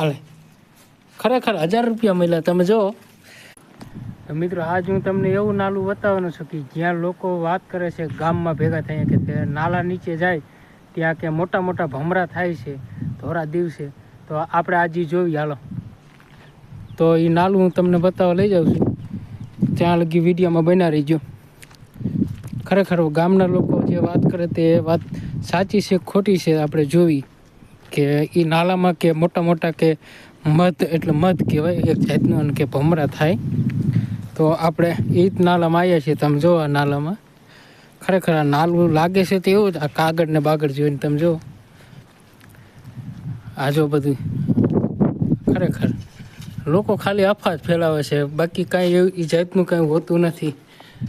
હાલે ખરેખર 1000 રૂપિયા મળ્યા. તમે જો મિત્રો, આજ હું તમને એવું નાલું બતાવવાનું છું કે જ્યાં લોકો વાત કરે છે ગામમાં ભેગા થઈને કે તે નાલા નીચે જાય ત્યાં કે મોટા મોટા ભમરા થાય છે ધોરા દિવસે. તો આપણે આજે જોઈ હાલો. તો એ નાલું હું તમને બતાવવા લઈ જાઉં છું. ત્યાં લગી વિડીયોમાં બના રહીજો. ખરેખર ગામના લોકો જે વાત કરે તે વાત સાચી છે ખોટી છે આપણે જોવી કે એ નાલામાં કે મોટા મોટા કે મધ એટલે મધ કહેવાય એક જાતનું કે ભમરા થાય. તો આપણે એ જ નાલામાં આવ્યા છીએ. તમે જો આ નાલામાં ખરેખર આ નાલું લાગે છે તો એવું જ આ કાગળ ને બાગળ જોઈને તમે જો આ જો બધું. ખરેખર લોકો ખાલી અફવા જ ફેલાવે છે, બાકી કાંઈ એવું એ જાતનું કાંઈ હોતું નથી.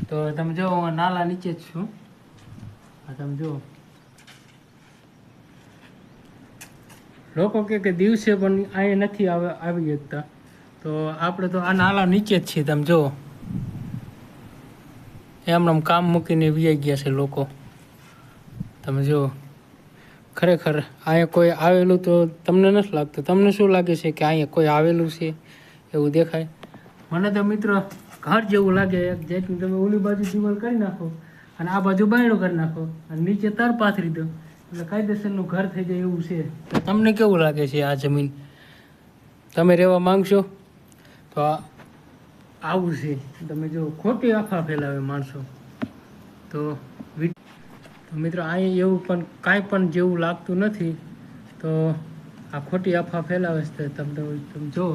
તો તમે જો હું નાલા નીચે જ છું. આ તમે જો લોકો કે દિવસે પણ અહીંયા નથી આવી શકતા. તો આપણે તો આ નાલા નીચે જ છીએ. તમે જો એમનામ કામ મૂકીને વી ગયા છે લોકો. તમે જો ખરેખર અહીંયા કોઈ આવેલું તો તમને નથી લાગતું? તમને શું લાગે છે કે અહીંયા કોઈ આવેલું છે એવું દેખાય? મને તો મિત્રો ઘર જેવું લાગે. જેથી તમે ઓલી બાજુ દિવાલ કરી નાખો અને આ બાજુ બાયણું કરી નાખો અને નીચે તર પાથરી દો એટલે કાયદેસરનું ઘર થઈ જાય એવું છે. તો તમને કેવું લાગે છે આ જમીન? તમે રહેવા માંગશો? તો આવું છે. તમે જો ખોટી અફવા ફેલાવે માણસો. તો મિત્રો અહીંયા એવું પણ કાંઈ પણ જેવું લાગતું નથી. તો આ ખોટી અફવા ફેલાવે છે. તમે જો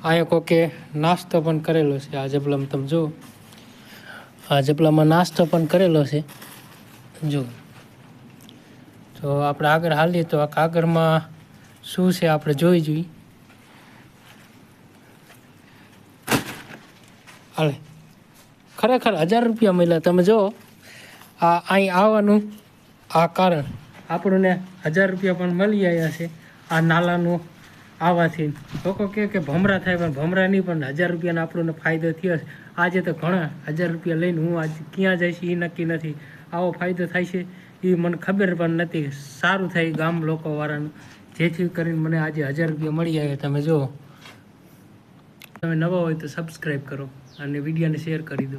અહીંયા કોકે નાસ્તો પણ કરેલો છે. આ જબલામાં તમે જો આ જબલામાં નાસ્તો પણ કરેલો છે. જો તો આપણે આગળ હાલીએ તો આ કાગળમાં શું છે આપણે જોઈ જોઈએ. હાલે ખરેખર 1000 રૂપિયા મળ્યા. તમે જો આ અહીં આવવાનું આ કારણ આપણને 1000 રૂપિયા પણ મળી આવ્યા છે આ નાલાનું આવવાથી. લોકો કે ભમરા થાય પણ ભમરા નહીં, પણ 1000 રૂપિયાનો આપણને ફાયદો થયો છે. આજે તો ઘણા 1000 રૂપિયા લઈને હું આજે ક્યાં જઈશ એ નક્કી નથી. આવો ફાયદો થાય છે એ મને ખબર પણ નથી. સારું થાય ગામ લોકોવાળાનું, જેથી કરીને મને આજે 1000 રૂપિયા મળી આવ્યા. તમે જો તમે નવા હોય તો સબસ્ક્રાઈબ કરો અને વિડીયોને શેર કરી દો.